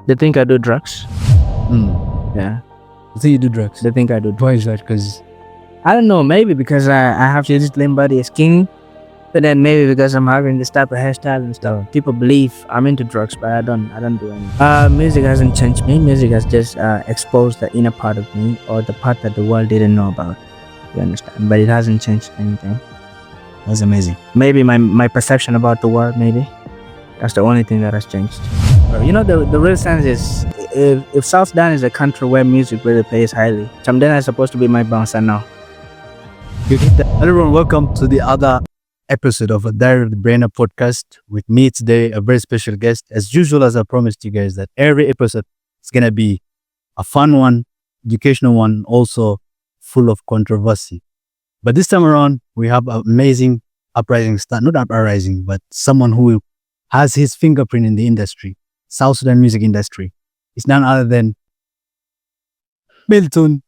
They think I do drugs. Yeah. You think you do drugs? They think I do drugs. Why is that? Because I don't know, maybe because I have this slim body skinny. But then maybe because I'm having this type of hairstyle and stuff. People believe I'm into drugs, but I don't do any. Music hasn't changed me. Music has just exposed the inner part of me, or the part that the world didn't know about. You understand? But it hasn't changed anything. that's amazing. Maybe my perception about the world, maybe. That's the only thing that has changed. You know, the real sense is, if South Sudan is a country where music really pays highly, Chamdena is supposed to be my bouncer now. You get that? Hello everyone, welcome to the other episode of a Diary of the Brainer podcast. With me today, a very special guest. As usual, as I promised you guys, that every episode is going to be a fun one, educational one, also full of controversy. But this time around, we have an amazing uprising star, not uprising, but someone who has his fingerprint in the industry, South Sudan music industry. It's none other than Milton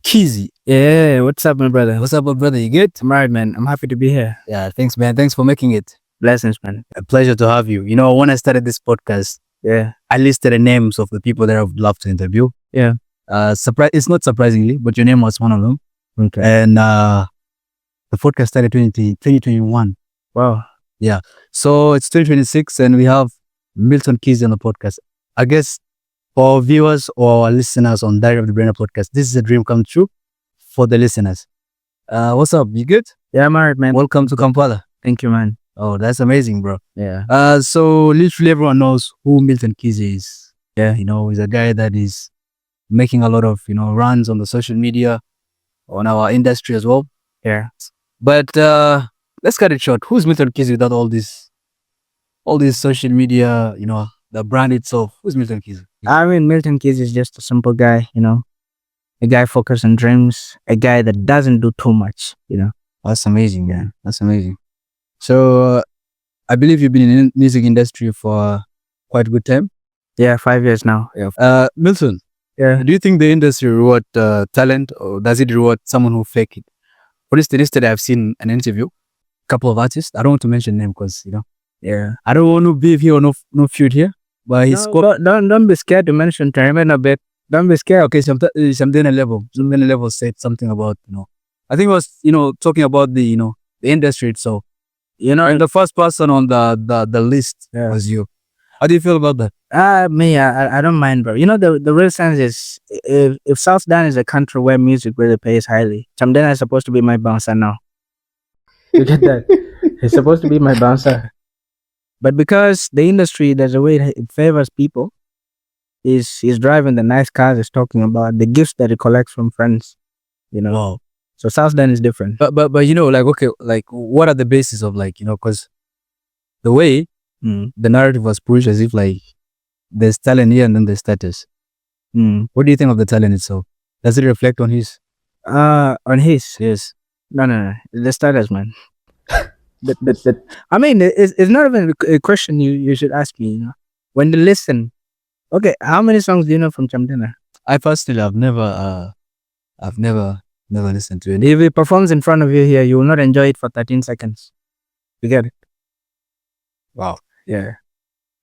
Kizzy. Yeah, what's up, my brother? What's up, my brother? You good? I'm right, man. I'm happy to be here. Yeah, thanks, man. Thanks for making it. Blessings, man. A pleasure to have you. You know, when I started this podcast, Yeah. I listed the names of the people that I would love to interview. Yeah. It's not surprisingly, but your name was one of them. Okay. And the podcast started 2021. Wow. So it's 2026 and we have Milton Kizzy on the podcast. I guess for our viewers or our listeners on Diary of the Brainer podcast, this is a dream come true for the listeners. What's up? You good? Yeah, I'm alright, man. Welcome to Kampala. Thank you, man. Oh, that's amazing, bro. Yeah. So literally everyone knows who Milton Kizzy is. Yeah, you know, he's a guy that is making a lot of, you know, runs on the social media, on our industry as well. Yeah. But let's cut it short. Who's Milton Kizzy without all this social media, you know, the brand itself? Who's Milton Kizzy? I mean, Milton Kizzy is just a simple guy, you know, a guy focused on dreams, a guy that doesn't do too much, you know. That's amazing, man. That's amazing. So I believe you've been in the music industry for quite a good time. Yeah, 5 years now. Milton, Yeah. do you think the industry reward talent, or does it reward someone who fake it? For instance, yesterday I've seen an interview, a couple of artists. I don't want to mention them because, you know, Yeah. I don't want to be here or no feud here. But he's Don't be scared to mention Termin a bit. Don't be scared. okay. Something level said something about, you know, I think it was, you know, talking about the, you know, the industry itself. You know, And the first person on the list Yeah. was you. How do you feel about that? I don't mind, bro. You know, the real sense is, if South Sudan is a country where music really pays highly, Chamdena is supposed to be my bouncer now. You get that? He's supposed to be my bouncer. But because the industry, there's a way it favors people, he's driving the nice cars, he's talking about the gifts that he collects from friends, you know. Wow. So South Sudan is different. But you know, like, okay, like, what are the basis of, like, you know, because the way the narrative was pushed as if like there's talent here and then there's status. What do you think of the talent itself? Does it reflect on his? On his, Yes. no, the status, man. but I mean, it's not even a question you should ask me. You know, when you listen, okay, how many songs do you know from Chamdena? I personally, I've never listened to it. If he performs in front of you here, you will not enjoy it for 13 seconds. You get it? Wow. Yeah.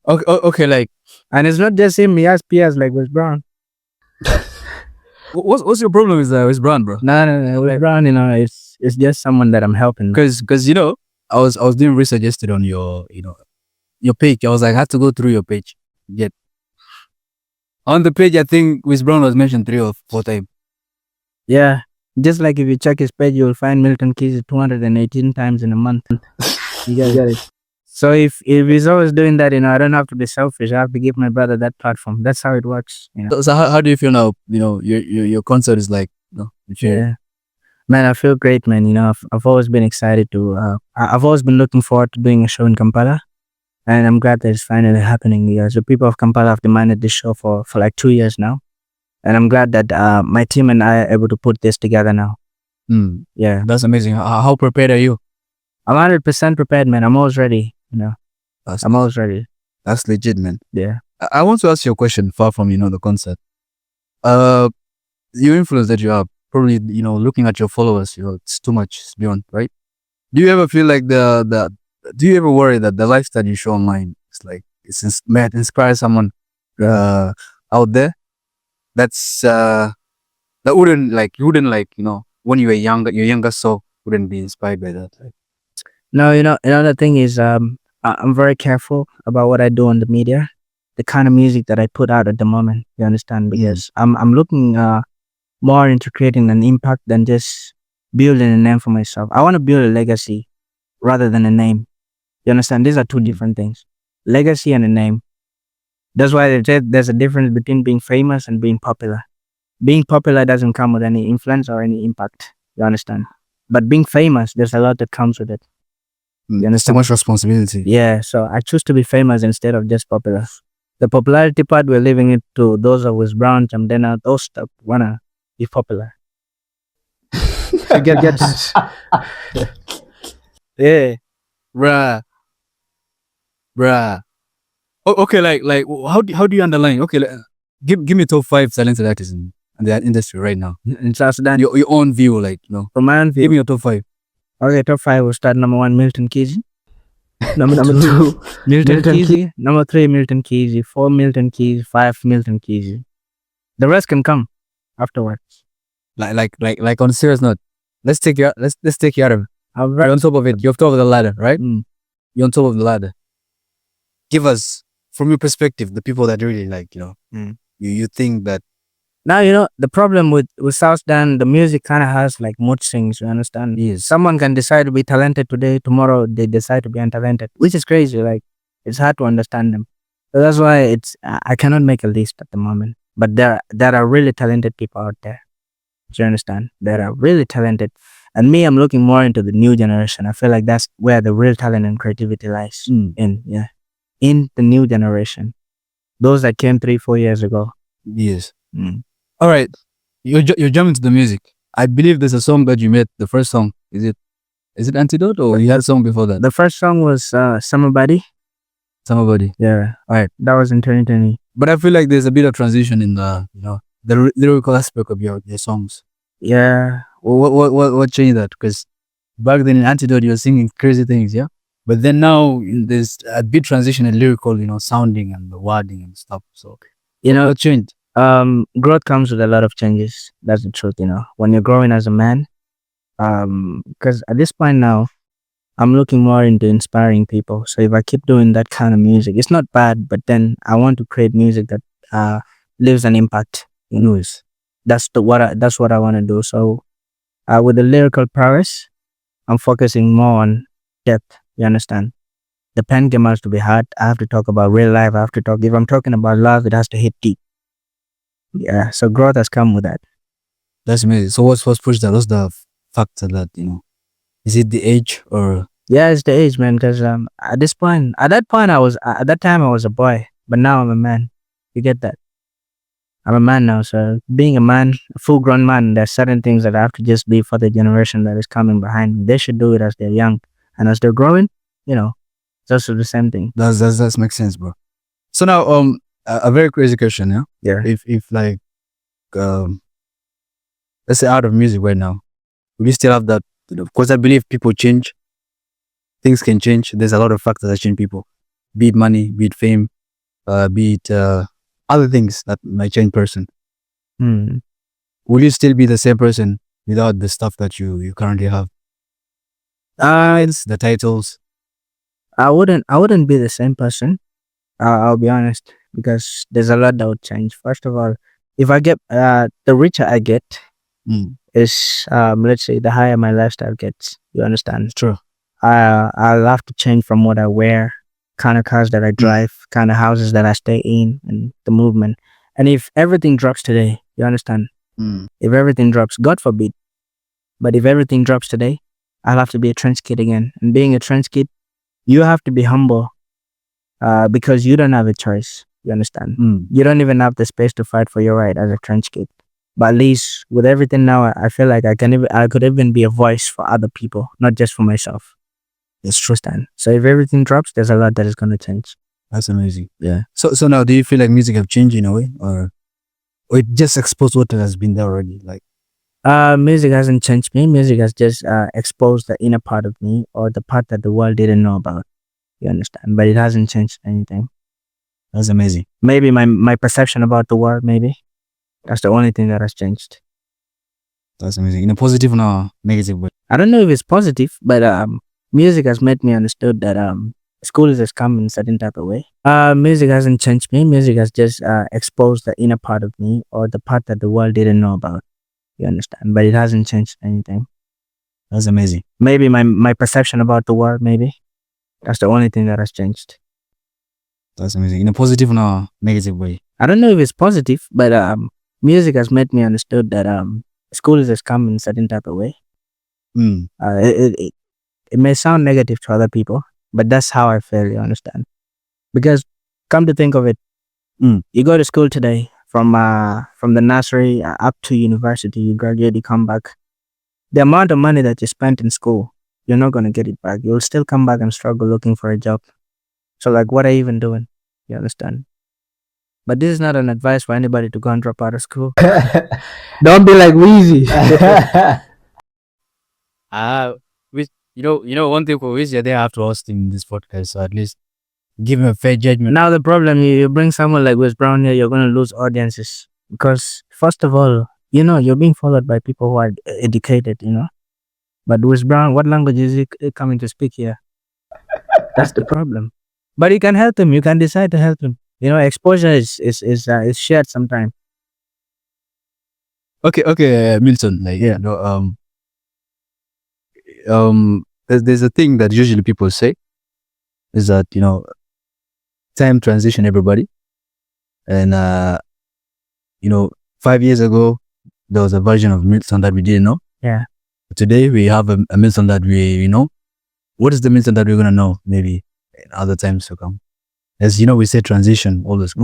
Okay, like, And it's not just him. He has peers like Wes Brown. what's your problem with Brown, bro? No. Wes Brown, you know, it's just someone that I'm helping. Because you know, I was doing research yesterday on your, you know, your page. I was like, I had to go through your page. Yet on the page, I think Wes Brown was mentioned 3 or 4 times. Yeah. Just like if you check his page, you'll find Milton Kizzy 218 times in a month. You get it? So if he's always doing that, you know, I don't have to be selfish. I have to give my brother that platform. That's how it works. You know? So how do you feel now? You know, your concert is like, you know, Yeah. Man, I feel great, man. You know, I've always been excited to, I've always been looking forward to doing a show in Kampala. And I'm glad that it's finally happening. Yeah, the people of Kampala have demanded this show for like 2 years now. And I'm glad that my team and I are able to put this together now. Yeah. That's amazing. How prepared are you? I'm 100% prepared, man. I'm always ready. You know, I'm always ready. That's legit, man. Yeah. I want to ask you a question far from, you know, the concert. Your influence that you have, probably, you know, looking at your followers, you know, it's too much, it's beyond, right? Do you ever feel like do you ever worry that the lifestyle you show online is like, might inspire someone uh, out there. That's that wouldn't like you wouldn't like when you were younger, your younger self wouldn't be inspired by that. Like, No, another thing is I'm very careful about what I do on the media, the kind of music that I put out at the moment. You understand? Because I'm looking more into creating an impact than just building a name for myself. I want to build a legacy rather than a name. You understand? These are two different things. Legacy and a name. That's why they said there's a difference between being famous and being popular. Being popular doesn't come with any influence or any impact. You understand? But being famous, there's a lot that comes with it. You it's too understand? much responsibility. Yeah, so I choose to be famous instead of just popular. The popularity part, we're leaving it to those of us brown, and then those that wanna be popular. You get that? Yeah. Bruh, bruh. Oh, okay, like how do you underline? Okay, give me top 5 talented artists in the industry right now. In South Sudan, Your own view, like from my own give view. me your top 5. Okay, top five will start number one, Milton Kizzy. Number two, Milton Kizzy. Number three, Milton Kizzy. Four, Milton Kizzy. Five, Milton Kizzy. The rest can come afterwards. Like on a serious note, let's take you out of. I'm You're on top of it. You're on top of the ladder, right? Mm. You're on top of the ladder. Give us, from your perspective, the people that really like you think that Now, the problem with South Sudan, the music kind of has like mood swings. You understand? Yes. Someone can decide to be talented today, tomorrow they decide to be untalented, which is crazy. Like it's hard to understand them. So that's why I cannot make a list at the moment. But there are really talented people out there. Do you understand? There are really talented, and me, I'm looking more into the new generation. I feel like that's where the real talent and creativity lies. In the new generation, those that came 3-4 years ago. yes. Mm. All right, you're jumping to the music. I believe there's a song that you made. The first song is it Antidote or you had a song before that? The first song was Summer Body. Somebody. Yeah. All right. That was in 2020. But I feel like there's a bit of transition in the lyrical aspect of your songs. Yeah. What changed that? Because back then in Antidote you were singing crazy things, yeah. But then now there's a bit transition in lyrical, sounding and the wording and stuff. So what changed? Growth comes with a lot of changes. That's the truth. When you're growing as a man, because at this point now, I'm looking more into inspiring people. So if I keep doing that kind of music, it's not bad, but then I want to create music that leaves an impact. That's what I want to do. So with the lyrical prowess, I'm focusing more on depth. You understand? The pen game has to be hard. I have to talk about real life. I have to talk. If I'm talking about love, it has to hit deep. Yeah. So growth has come with that. That's amazing. So what's pushed that? What's the factor that is it the age or? Yeah, it's the age, man. Because at that time, I was a boy, but now I'm a man. You get that? I'm a man now, so being a man, a full-grown man, there's certain things that I have to just be for the generation that is coming behind me. They should do it as they're young, and as they're growing, it's also the same thing. That makes sense, bro. So now, a very crazy question, yeah. Yeah. If like, let's say out of music right now, will you still have that? Because I believe people change. Things can change. There's a lot of factors that change people. Be it money, be it fame, be it other things that might change person. Will you still be the same person without the stuff that you currently have? It's the titles. I wouldn't be the same person. I'll be honest, because there's a lot that would change. First of all, if I get the richer I get, is let's say the higher my lifestyle gets. You understand? True. I'll have to change from what I wear, kind of cars that I drive, kind of houses that I stay in, and the movement. And if everything drops today, you understand? If everything drops, God forbid, but if everything drops today, I'll have to be a trench kid again. And being a trench kid, you have to be humble, because you don't have a choice. You understand? You don't even have the space to fight for your right as a trench kid. But at least with everything now, I feel like I could even be a voice for other people, not just for myself. It's true, Stan. So if everything drops, there's a lot that is going to change. That's amazing. Yeah. So now, do you feel like music have changed in a way, or it just exposed what has been there already? Like, music hasn't changed me. Music has just exposed the inner part of me, or the part that the world didn't know about. You understand? But it hasn't changed anything. That's amazing. Maybe my perception about the world, maybe. That's the only thing that has changed. That's amazing. In a positive and a negative way. I don't know if it's positive, but music has made me understood that school is a scam in a certain type of way. Music hasn't changed me. Music has just exposed the inner part of me or the part that the world didn't know about. You understand? But it hasn't changed anything. That's amazing. Maybe my perception about the world, maybe. That's the only thing that has changed. That's amazing. In a positive and a negative way. I don't know if it's positive, but music has made me understood that school is a scam in a certain type of way. Mm. It may sound negative to other people, but that's how I feel, you understand? Because come to think of it, you go to school today from the nursery up to university, you graduate, you come back. The amount of money that you spent in school, you're not gonna get it back. You'll still come back and struggle looking for a job. So like, what are you even doing? You understand? But this is not an advice for anybody to go and drop out of school. Don't be like Weezy. One thing for which they have to host in this podcast, so at least give him a fair judgment. Now the problem, you bring someone like Wes Brown here, you're gonna lose audiences because first of all, you're being followed by people who are educated, But Wes Brown, what language is he coming to speak here? That's the problem. But you can help him. You can decide to help him. Exposure is shared sometimes. Okay, Milton. There's a thing that usually people say is that time transition everybody, and 5 years ago there was a version of Milton that we didn't know. Yeah. Today we have a Milton that we know. What is the Milton that we're gonna know maybe in other times to come? As we say transition always.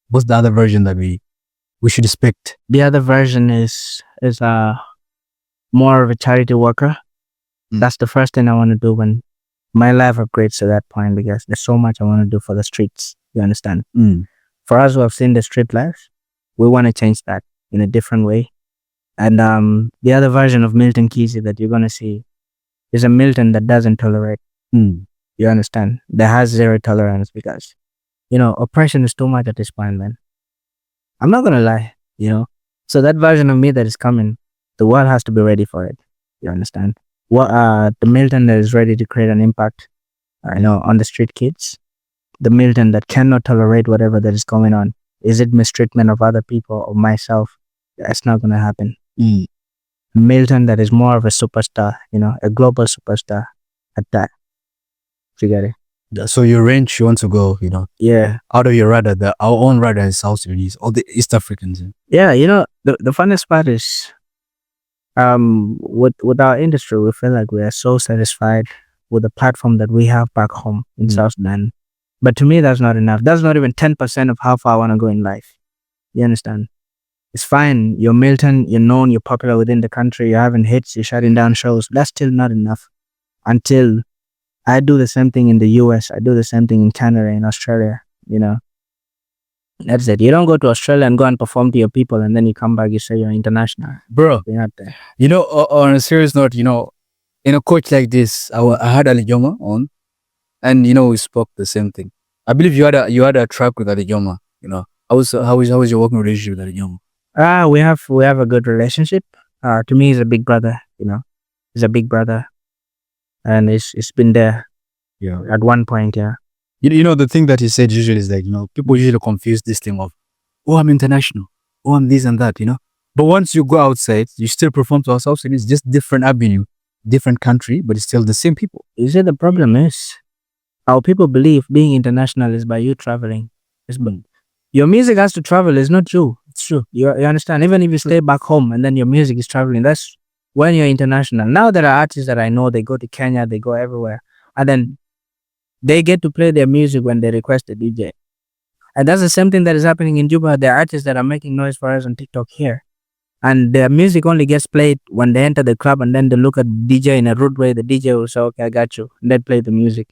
What's the other version that we should expect? The other version is more of a charity worker. That's the first thing I want to do when my life upgrades to that point, because there's so much I want to do for the streets. You understand? For us who have seen the street life, we want to change that in a different way. And the other version of Milton Kizzy that you're going to see is a Milton that doesn't tolerate. You understand? That has zero tolerance because, oppression is too much at this point, man. I'm not going to lie, So that version of me that is coming, the world has to be ready for it. You understand? The Milton that is ready to create an impact, on the street kids. The Milton that cannot tolerate whatever that is going on. Is it mistreatment of other people or myself? That's not going to happen. Milton that is more of a superstar, a global superstar at that. You get it? So your range you want to go, Yeah. out of your radar, our own radar is South Sudanese, all the East Africans. Yeah, the funniest part is with our industry, we feel like we are so satisfied with the platform that we have back home in South Sudan. But to me, that's not enough. That's not even 10% of how far I want to go in life. You understand? It's fine. You're Milton, you're known, you're popular within the country, you're having hits, you're shutting down shows. That's still not enough until I do the same thing in the US, I do the same thing in Canada, in Australia, That's it. You don't go to Australia and go and perform to your people and then you come back, you say you're international. Bro, You're not there. On a serious note, in a coach like this, I had Ali Joma on, and we spoke the same thing. I believe you had a track with Ali Joma. How was your working relationship with Ali Joma? We have a good relationship. To me, he's a big brother. He's a big brother, and it's been there. Yeah. At one point, yeah. The thing that he said usually is like, people usually confuse this thing of, oh, I'm international, oh, I'm this and that, But once you go outside, you still perform to ourselves, and it's just different avenue, different country, but it's still the same people. You see, the problem is, our people believe being international is by you traveling. Your music has to travel. It's not you. It's true. You understand? Even if you stay back home and then your music is traveling, that's when you're international. Now there are artists that I know, they go to Kenya, they go everywhere, and then they get to play their music when they request a DJ. And that's the same thing that is happening in Juba. There are artists that are making noise for us on TikTok here. And their music only gets played when they enter the club, and then they look at DJ in a rude way. The DJ will say, okay, I got you. And then play the music.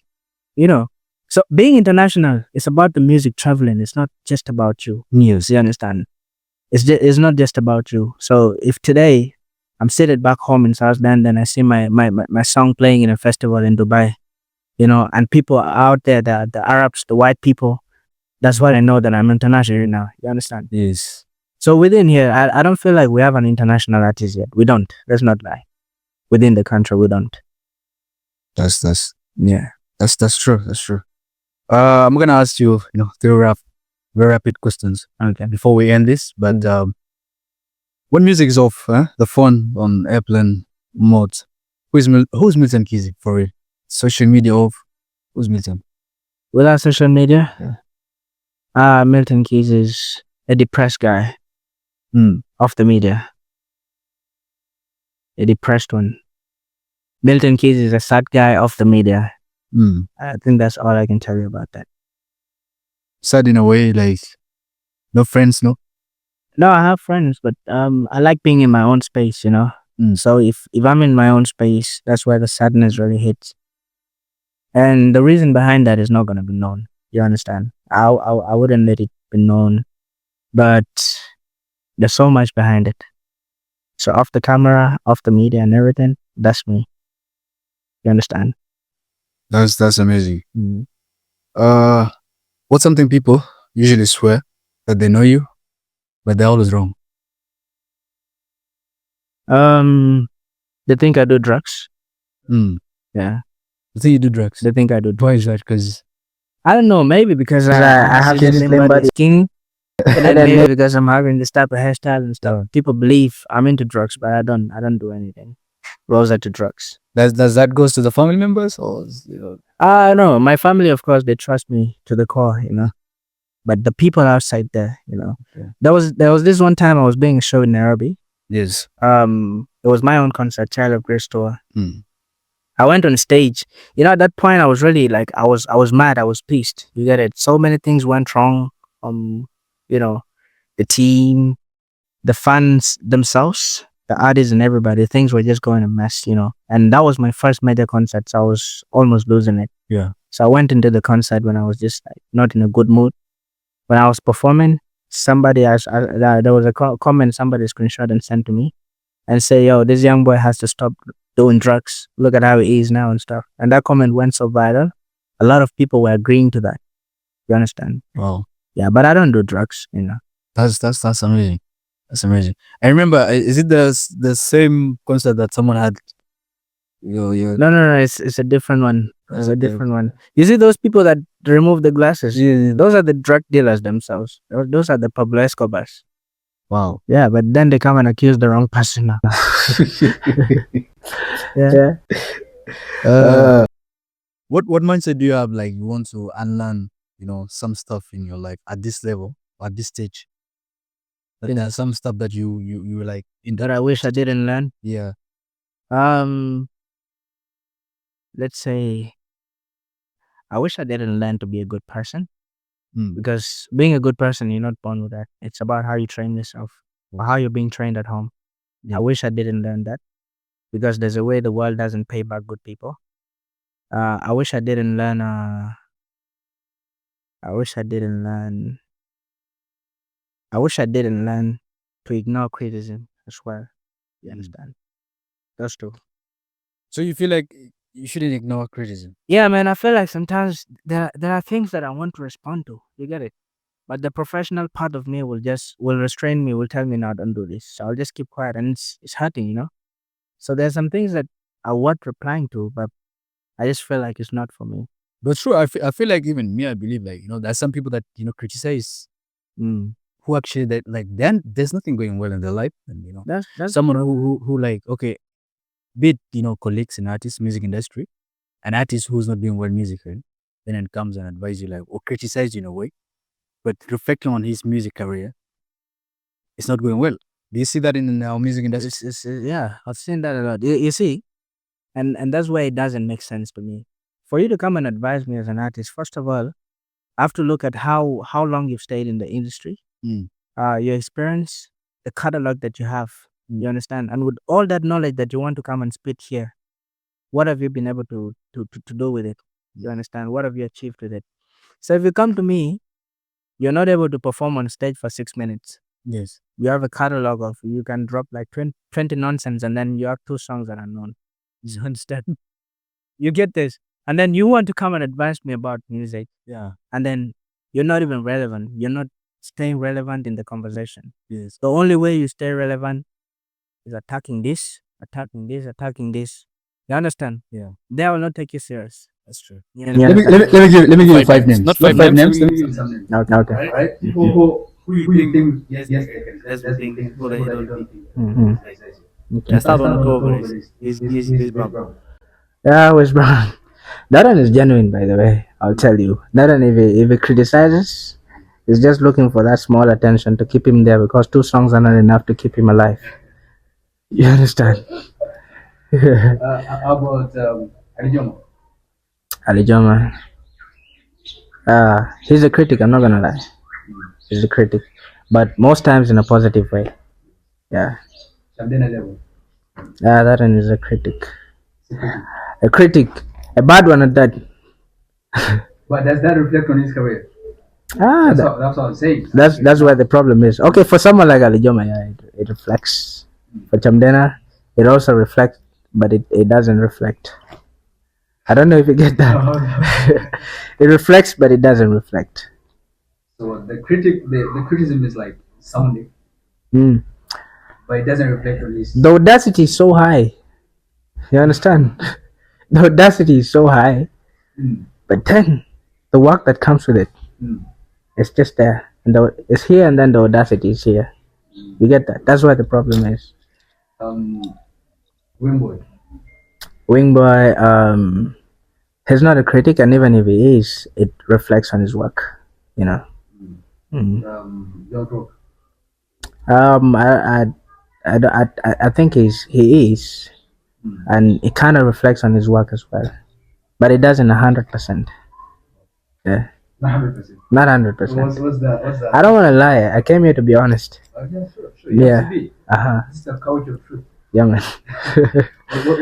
So being international is about the music traveling. It's not just about you. News, you understand? It's not just about you. So if today I'm seated back home in South Sudan, then I see my song playing in a festival in Dubai, and people are out there, the Arabs, the white people, That's why I know that I'm international now. You understand? Yes. So within here, I don't feel like we have an international artist yet. We don't. Let's not lie. Within the country, we don't. That's Yeah. that's true. That's true. I'm gonna ask you, three very rapid questions Okay. before we end this. But when music is off, the phone on airplane mode, who's Milton Kizzy for real? Social media off. Who's Milton? Without social media, Yeah. Milton Keys is a depressed guy off the media. A depressed one. Milton Keys is a sad guy off the media. Mm. I think that's all I can tell you about that. Sad in a way, like no friends, no. No, I have friends, but I like being in my own space, you know. Mm. So if I'm in my own space, that's where the sadness really hits. And the reason behind that is not gonna be known. You understand? I wouldn't let it be known, but there's so much behind it. So off the camera, off the media, and everything, that's me. You understand? That's amazing. Mm. What's something people usually swear that they know you, but they're always wrong? They think I do drugs. Mm. Yeah, I think you do drugs. they think I do drugs. Why is that? Because I don't know. Maybe because I have this slim body skin. And then maybe because I'm having this type of hairstyle and stuff. People believe I'm into drugs, but I don't do anything. Rose to drugs. does that goes to the family members or No, my family, of course, they trust me to the core, you know. But the people outside there, you know, Okay. there was this one time I was being a show in Nairobi. Yes. It was my own concert, Child of Grace tour. Mm. I went on stage. You know, at that point, I was really like, I was mad. I was pissed. You get it? So many things went wrong. You know, the team, the fans themselves, the artists, and everybody. Things were just going a mess, you know. And that was my first major concert, so I was almost losing it. Yeah. So I went into the concert when I was just like not in a good mood. When I was performing, there was a comment somebody screenshot and sent to me and say, "Yo, this young boy has to stop doing drugs. Look at how he is now and stuff." And that comment went so viral. A lot of people were agreeing to that. You understand? Wow. Yeah, but I don't do drugs, you know. That's amazing. That's amazing. I remember. Is it the same concert that someone had? No, it's a different one. It's a different one. You see those people that remove the glasses? Yeah. Those are the drug dealers themselves. Those are the Pablo Escobars. Wow. Yeah, but then they come and accuse the wrong person now. Yeah. What mindset do you have? Like you want to unlearn, some stuff in your life at this level, at this stage. That there's some stuff that you were like That I wish I didn't learn. Yeah. Let's say I wish I didn't learn to be a good person. Because being a good person, you're not born with that. It's about how you train yourself or how you're being trained at home. Yeah. I wish I didn't learn that because there's a way the world doesn't pay back good people. I wish I didn't learn. I wish I didn't learn. I wish I didn't learn to ignore criticism as well. You understand? That's true. So you feel like you shouldn't ignore criticism? Yeah, man. I feel like sometimes there are things that I want to respond to. You get it? But the professional part of me will restrain me, will tell me, "No, don't do this." So I'll just keep quiet, and it's hurting, you know. So there's some things that are worth replying to, but I just feel like it's not for me. But true, I feel like even me, I believe like, there's some people that, criticize who actually that like then there's nothing going well in their life. And That's someone who like, okay, be it, colleagues in artists, music industry, an artist who's not doing well musically, then it comes and advise you like or criticize you in a way. But reflecting on his music career, it's not going well. Do you see that in our music industry? Yeah, I've seen that a lot. You see, and that's why it doesn't make sense to me. For you to come and advise me as an artist, first of all, I have to look at how long you've stayed in the industry, your experience, the catalog that you have. You understand? And with all that knowledge that you want to come and spit here, what have you been able to do with it? You understand? What have you achieved with it? So if you come to me, you're not able to perform on stage for 6 minutes. Yes. You have a catalog of you can drop like 20 nonsense and then you have 2 songs that are known. You understand? You get this. And then you want to come and advise me about music. Yeah. And then you're not even relevant. You're not staying relevant in the conversation. Yes. The only way you stay relevant is attacking this, attacking this, attacking this. You understand? Yeah. They will not take you serious. That's true. You Let me understand? let me give you Five five names. names. Not Not five five names. names. Let me give you some names. Okay. Okay. Right? Who you think? Yes, let's do things. People that you don't think. Mhm. Okay. Okay. Start on Start on October. October. Is Brown. Yeah, West Brown. That one is genuine, by the way. I'll tell you. That one, if he criticizes, he's just looking for that small attention to keep him there because 2 songs are not enough to keep him alive. You understand? How about Alijomo? Ali Joma. He's a critic, I'm not gonna lie. He's a critic. But most times in a positive way. Yeah. Shamdena Level. That one is a critic. A critic. A bad one at that. But does that reflect on his career? Ah, That's what I'm saying. that's where the problem is. Okay, for someone like Ali Joma, yeah, it reflects. For Chamdena, it also reflects, but it doesn't reflect. I don't know if you get that. It reflects, but it doesn't reflect. So the criticism is like sounding, Mm. but it doesn't reflect on his. The audacity is so high. You understand? The audacity is so high, Mm. but then the work that comes with it, Mm. it's just there. And it's here, and then the audacity is here. You get that? That's where the problem is. Wimboy. Wingboy, he's not a critic, and even if he is, it reflects on his work. You know. Mm. Young Rock. I think he is, and it kind of reflects on his work as well, but it doesn't 100%. Yeah, 100%. not 100%. What's that? I don't want to lie. I came here to be honest. Yeah, sure. You have to be. This is a culture of truth. Yeah, man.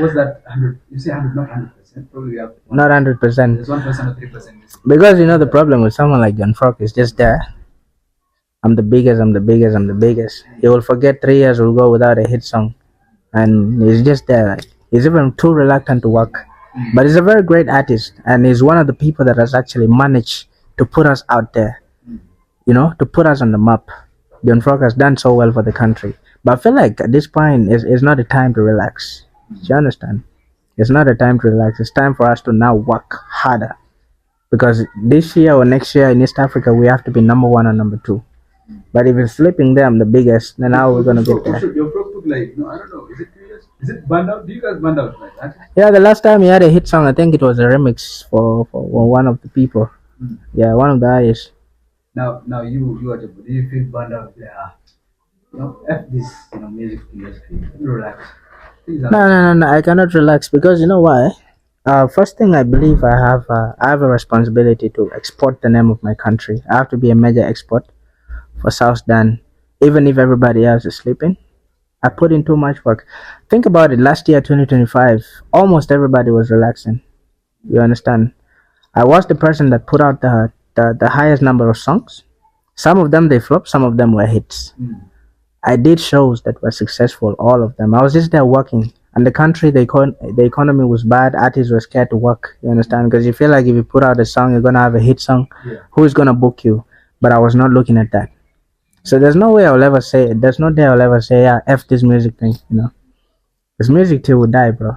What's that? 100? You say 100, not 100%. Probably we have Not 100%. There's 1% or 3%. Because the problem with someone like John Frog is just there. I'm the biggest. I'm the biggest. I'm the biggest. He will forget 3 years will go without a hit song, and he's just there. Like, he's even too reluctant to work. But he's a very great artist, and he's one of the people that has actually managed to put us out there. To put us on the map. John Frog has done so well for the country. But I feel like at this point, it's not a time to relax. Do you understand? It's not a time to relax. It's time for us to now work harder. Because this year or next year in East Africa, we have to be number 1 or number 2. But if it's slipping there, I'm the biggest, then how are we going to get there? Your Frog took I don't know, is it 2 years? Is it banned out? Do you guys banned out like that? Yeah, the last time he had a hit song, I think it was a remix for one of the people. Yeah, one of the artists. Now you are the. Do you feel burned out? Yeah. F this music industry. Relax. No, I cannot relax because you know why? First thing I believe I have a responsibility to export the name of my country. I have to be a major export for South Sudan, even if everybody else is sleeping. I put in too much work. Think about it. Last year, 2025, almost everybody was relaxing. You understand? I was the person that put out the highest number of songs. Some of them they flopped, some of them were hits. I did shows that were successful, all of them. I was just there working. And the country, the economy was bad. Artists were scared to work. You understand? Because you feel like if you put out a song, you're gonna have a hit song. Yeah. Who is gonna book you? But I was not looking at that. So there's no way I'll ever say. There's no day I'll ever say, yeah, f this music thing. This music till we die, bro.